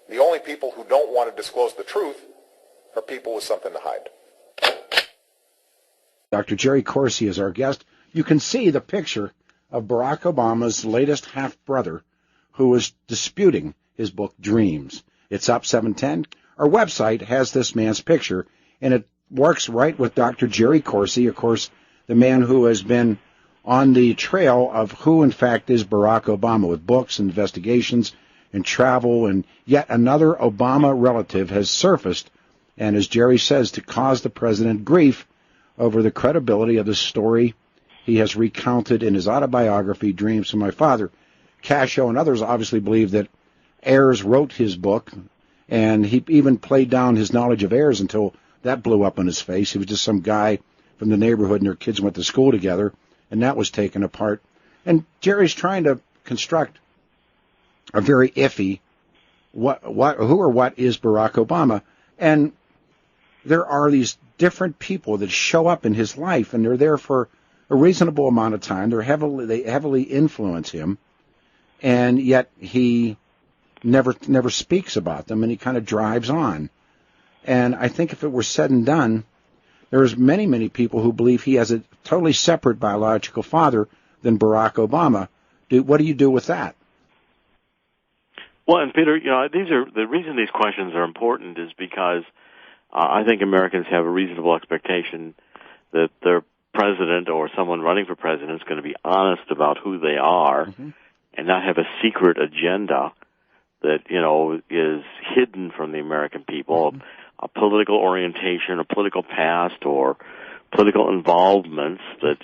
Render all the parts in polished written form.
The only people who don't want to disclose the truth are people with something to hide. Dr. Jerry Corsi is our guest. You can see the picture of Barack Obama's latest half-brother who is disputing his book, Dreams. It's up 710. Our website has this man's picture, and it works right with Dr. Jerry Corsi, of course, the man who has been on the trail of who, in fact, is Barack Obama, with books, investigations, and travel, and yet another Obama relative has surfaced, and as Jerry says, to cause the president grief over the credibility of the story he has recounted in his autobiography, Dreams from My Father. Cascio and others obviously believe that Ayers wrote his book, and he even played down his knowledge of Ayers until that blew up in his face. He was just some guy from the neighborhood, and their kids went to school together, and that was taken apart. And Jerry's trying to construct a very iffy who or what is Barack Obama. And there are these different people that show up in his life, and they're there for a reasonable amount of time. They heavily influence him, and yet he never speaks about them, and he kind of drives on. And I think if it were said and done, there's many people who believe he has a totally separate biological father than Barack Obama. What do you do with that? Well, and Peter, the reason these questions are important is because I think Americans have a reasonable expectation that their president or someone running for president is going to be honest about who they are, and not have a secret agenda that, is hidden from the American people, a political orientation, a political past, or political involvements that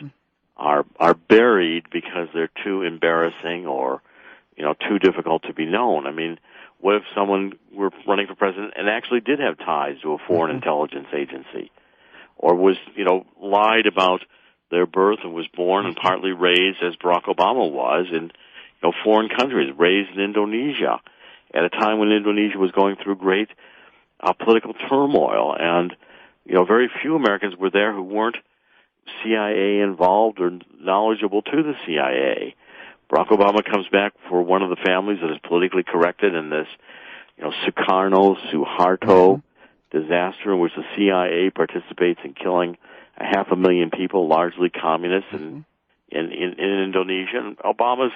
are buried because they're too embarrassing or, too difficult to be known. I mean, what if someone were running for president and actually did have ties to a foreign intelligence agency, or was, lied about their birth and was born and partly raised, as Barack Obama was, in foreign countries, raised in Indonesia at a time when Indonesia was going through great political turmoil, and very few Americans were there who weren't CIA involved or knowledgeable to the CIA. Barack Obama comes back for one of the families that is politically corrected in this, Suharto disaster in which the CIA participates in killing 500,000 people, largely communists, in Indonesia. And Obama's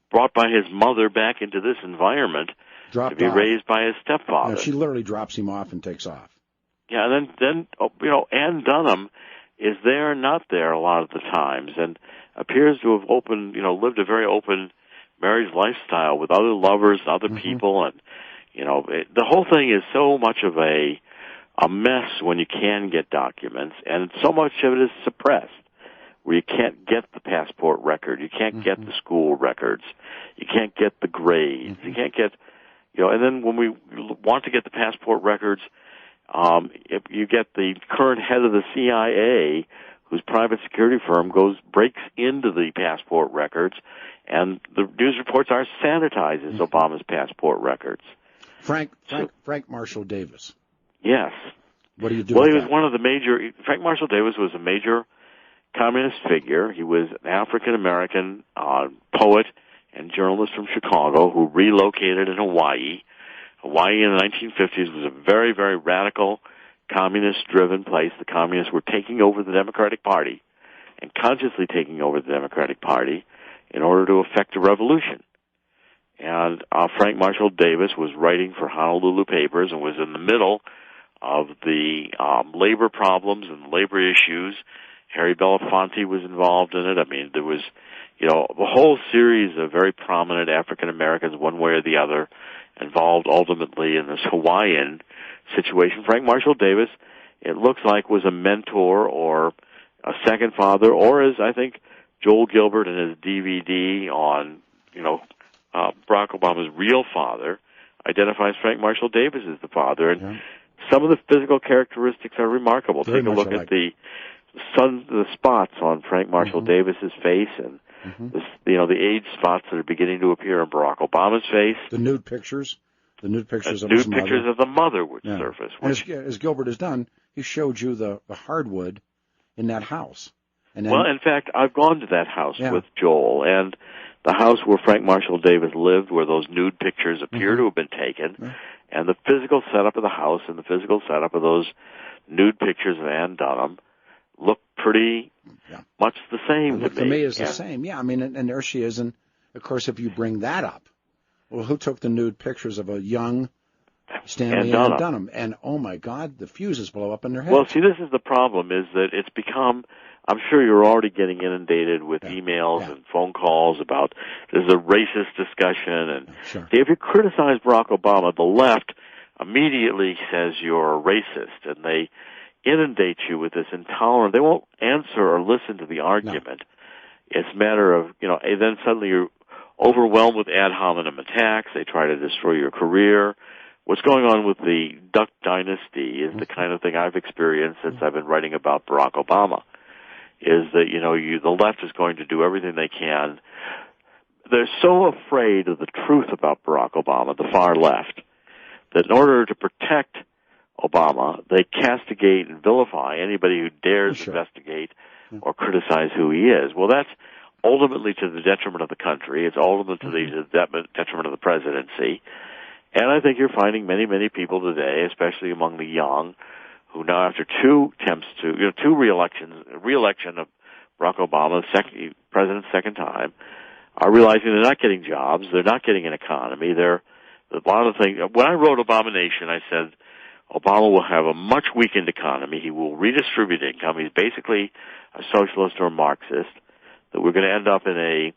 brought by his mother back into this environment to be raised by his stepfather. Yeah, she literally drops him off and takes off. Yeah, and then Ann Dunham is there, not there a lot of the times, and appears to have lived a very open marriage lifestyle with other lovers, other people, and the whole thing is so much of a mess when you can get documents, and so much of it is suppressed, where you can't get the passport record, you can't get the school records, you can't get the grades, you can't get, and then when we want to get the passport records, if you get the current head of the CIA, whose private security firm breaks into the passport records, and the news reports are sanitized as Obama's passport records. Frank Marshall Davis. Yes. What do you do? Well, with he was that? one of the major. Frank Marshall Davis was a major communist figure. He was an African-American poet and journalist from Chicago who relocated in Hawaii. Hawaii in the 1950s was a very, very radical, communist-driven place. The communists were taking over the Democratic Party, and consciously taking over the Democratic Party in order to effect a revolution. And Frank Marshall Davis was writing for Honolulu papers and was in the middle of the labor problems and labor issues. Harry Belafonte was involved in it. I mean, there was, a whole series of very prominent African Americans, one way or the other, involved ultimately in this Hawaiian situation. Frank Marshall Davis, it looks like, was a mentor or a second father, or as I think Joel Gilbert in his DVD on, Barack Obama's real father identifies Frank Marshall Davis as the father. And some of the physical characteristics are remarkable. Very Take a look at the spots on Frank Marshall Davis's face, and the age spots that are beginning to appear on Barack Obama's face. The nude pictures of nude his pictures mother. of the mother would surface. And as Gilbert has done, he showed you the hardwood in that house. And then, well, in fact, I've gone to that house with Joel, and the house where Frank Marshall Davis lived, where those nude pictures appear to have been taken, and the physical setup of the house and the physical setup of those nude pictures of Ann Dunham look pretty much the same to me is the same. Yeah, I mean, and there she is. And, of course, if you bring that up, well, who took the nude pictures of a young Stanley Ann Dunham? And, oh, my God, the fuses blow up in their heads. Well, see, this is the problem, is that it's become, I'm sure you're already getting inundated with emails and phone calls about there's a racist discussion. And if you criticize Barack Obama, the left immediately says you're a racist, and they inundate you with this intolerance. They won't answer or listen to the argument. It's a matter of, then suddenly you're overwhelmed with ad hominem attacks. They try to destroy your career. What's going on with the Duck Dynasty is the kind of thing I've experienced since I've been writing about Barack Obama, is that, the left is going to do everything they can. They're so afraid of the truth about Barack Obama, the far left, that in order to protect Obama, they castigate and vilify anybody who dares investigate or criticize who he is. Well, that's ultimately to the detriment of the country. It's ultimately to the detriment of the presidency. And I think you're finding many, many people today, especially among the young, who now after two attempts to, two re-election of Barack Obama, president's second time, are realizing they're not getting jobs, they're not getting an economy. A lot of things. When I wrote Abomination, I said Obama will have a much weakened economy. He will redistribute income. He's basically a socialist or a Marxist. That we're going to end up in a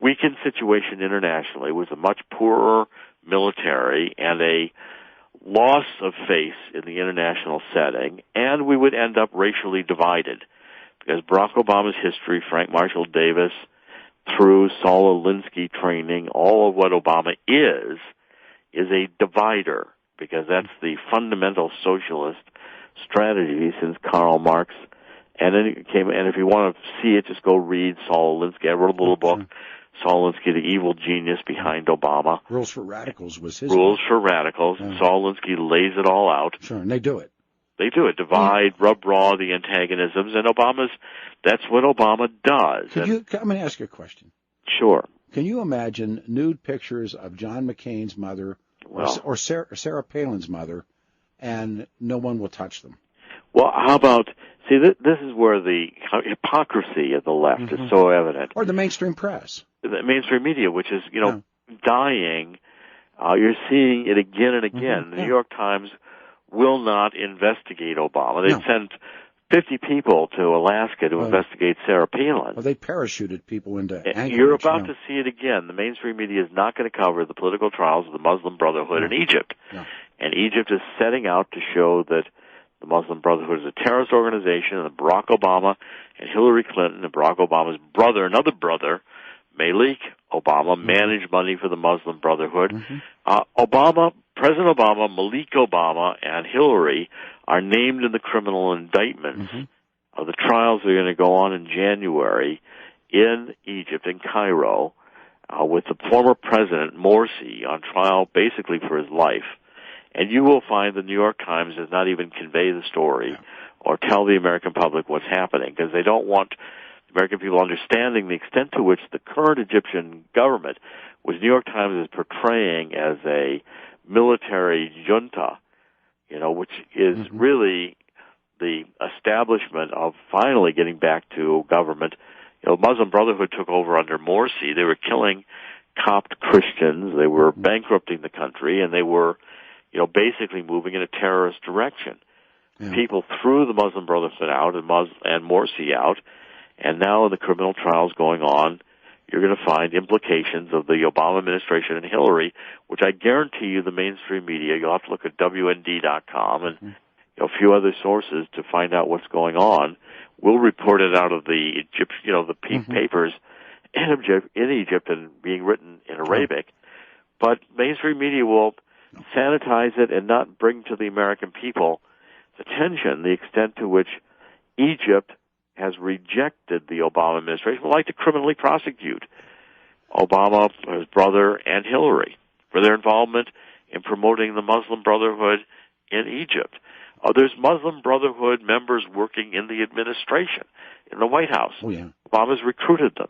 weakened situation internationally with a much poorer military and a loss of face in the international setting, and we would end up racially divided. Because Barack Obama's history, Frank Marshall Davis, through Saul Alinsky training, all of what Obama is a divider, because that's the fundamental socialist strategy since Karl Marx. And then and if you want to see it, just go read Saul Alinsky. I wrote a little book, Saul Alinsky, The Evil Genius Behind Obama. Rules for Radicals was his Rules book. for Radicals. And Saul Alinsky lays it all out. Sure, and they do it. They do it. Divide, rub raw the antagonisms, and that's what Obama does. I'm going to ask you a question. Sure. Can you imagine nude pictures of John McCain's mother or Sarah Palin's mother, and no one will touch them? Well, how about, see, this is where the hypocrisy of the left is so evident. Or the mainstream press. The mainstream media, which is, dying. You're seeing it again and again. The New York Times will not investigate Obama. They sent 50 people to Alaska to investigate Sarah Palin. Well, they parachuted people into Anchorage. You're about to see it again. The mainstream media is not going to cover the political trials of the Muslim Brotherhood in Egypt. And Egypt is setting out to show that the Muslim Brotherhood is a terrorist organization, and Barack Obama and Hillary Clinton and Barack Obama's brother, another brother, Malik Obama, managed money for the Muslim Brotherhood. President Obama, Malik Obama, and Hillary are named in the criminal indictments of the trials that are going to go on in January in Egypt, in Cairo, with the former president, Morsi, on trial basically for his life. And you will find the New York Times does not even convey the story or tell the American public what's happening, because they don't want the American people understanding the extent to which the current Egyptian government, which the New York Times is portraying as a military junta, which is really the establishment of finally getting back to government. Muslim Brotherhood took over under Morsi. They were killing Copt Christians. They were bankrupting the country, and they were basically moving in a terrorist direction. People threw the Muslim Brotherhood out and Morsi out, and now in the criminal trials going on, you're going to find implications of the Obama administration and Hillary, which I guarantee you the mainstream media, you'll have to look at WND.com and a few other sources to find out what's going on. We'll report it out of the papers in Egypt and being written in Arabic. But mainstream media will sanitize it and not bring to the American people attention the extent to which Egypt has rejected the Obama administration, would like to criminally prosecute Obama, his brother, and Hillary for their involvement in promoting the Muslim Brotherhood in Egypt. There's Muslim Brotherhood members working in the administration, in the White House. Obama's recruited them.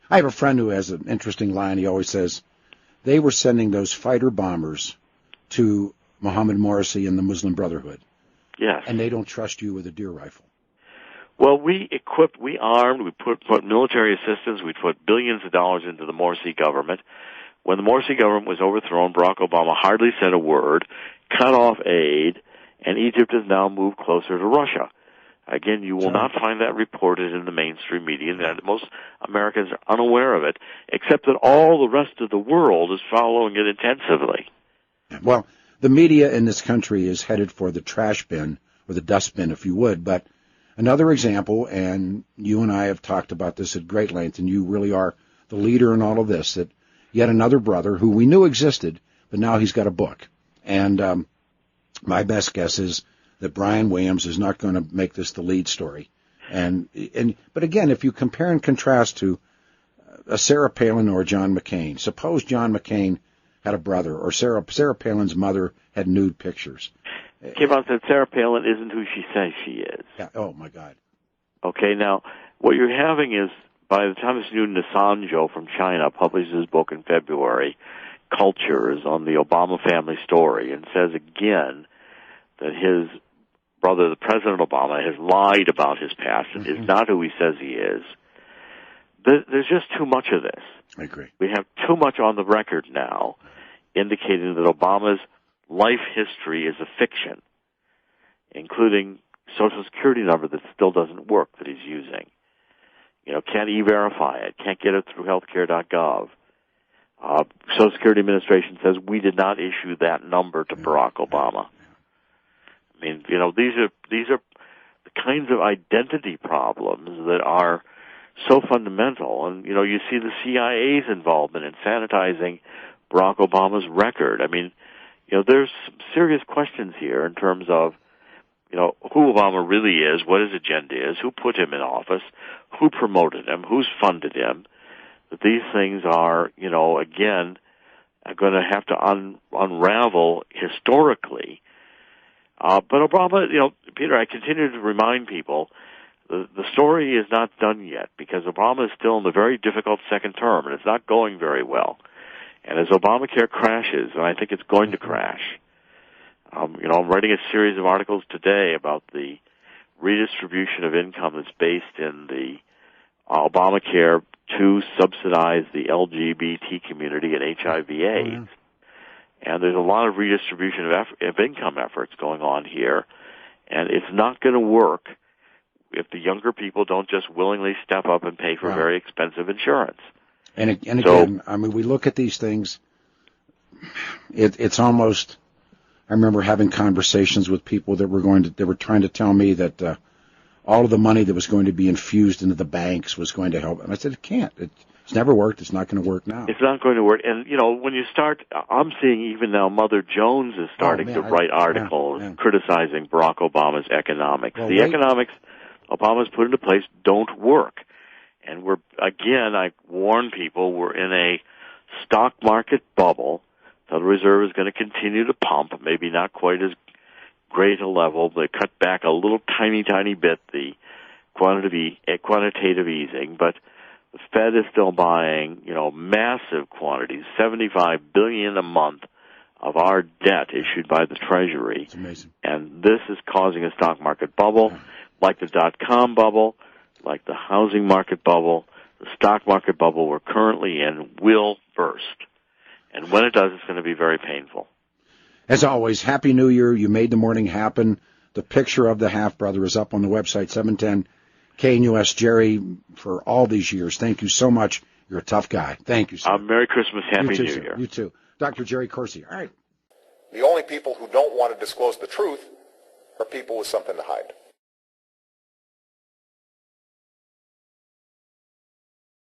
I have a friend who has an interesting line. He always says, they were sending those fighter bombers to Mohammed Morsi and the Muslim Brotherhood. Yes. And they don't trust you with a deer rifle. Well, we equipped, we armed, we put military assistance, we put billions of dollars into the Morsi government. When the Morsi government was overthrown, Barack Obama hardly said a word, cut off aid, and Egypt has now moved closer to Russia. Again, you will not find that reported in the mainstream media, and most Americans are unaware of it, except that all the rest of the world is following it intensively. Well, the media in this country is headed for the trash bin, or the dustbin, if you would, but another example, and you and I have talked about this at great length, and you really are the leader in all of this, that yet another brother who we knew existed, but now he's got a book. And my best guess is that Brian Williams is not going to make this the lead story. But again, if you compare and contrast to a Sarah Palin or John McCain, suppose John McCain had a brother, or Sarah Palin's mother had nude pictures. Came out and said Sarah Palin isn't who she says she is. Yeah. Oh, my God. Okay, now, what you're having is, by the time this new Nisanjo from China publishes his book in February, Cultures, on the Obama family story, and says again that his brother, the President Obama, has lied about his past and is not who he says he is. There's just too much of this. I agree. We have too much on the record now indicating that Obama's life history is a fiction, including Social Security number that still doesn't work that he's using. You know, can't e-verify it, can't get it through healthcare.gov. Social Security Administration says we did not issue that number to Barack Obama. I mean, you know, these are the kinds of identity problems that are so fundamental. And, you know, you see the CIA's involvement in sanitizing Barack Obama's record. I mean, you know, there's some serious questions here in terms of, you know, who Obama really is, what his agenda is, who put him in office, who promoted him, who's funded him. That these things are, you know, again, are going to have to unravel historically. But Obama, you know, Peter, I continue to remind people the story is not done yet because Obama is still in the very difficult second term, and it's not going very well. And as Obamacare crashes, and I think it's going to crash, you know, I'm writing a series of articles today about the redistribution of income that's based in the Obamacare to subsidize the LGBT community and HIV/AIDS. And there's a lot of redistribution of income efforts going on here, and it's not going to work if the younger people don't just willingly step up and pay for very expensive insurance. And again, I mean, we look at these things, it's almost, I remember having conversations with people that were trying to tell me that all of the money that was going to be infused into the banks was going to help. And I said, it can't. It's never worked. It's not going to work now. It's not going to work. And, you know, when you start, I'm seeing even now Mother Jones is starting to write articles criticizing Barack Obama's economics. The economics Obama's put into place don't work. And I warn people, we're in a stock market bubble. The Federal Reserve is going to continue to pump, maybe not quite as great a level. They cut back a little tiny bit the quantitative easing, but the Fed is still buying, you know, massive quantities, $75 billion a month of our debt issued by the Treasury. It's amazing. And this is causing a stock market bubble, like the dot-com bubble, like the housing market bubble. The stock market bubble we're currently in will burst. And when it does, it's going to be very painful. As always, Happy New Year. You made the morning happen. The picture of the half-brother is up on the website, 710 KNUS. Jerry, for all these years, thank you so much. You're a tough guy. Thank you, sir. Merry Christmas. Happy New Year. You too. Dr. Jerry Corsi. All right. The only people who don't want to disclose the truth are people with something to hide.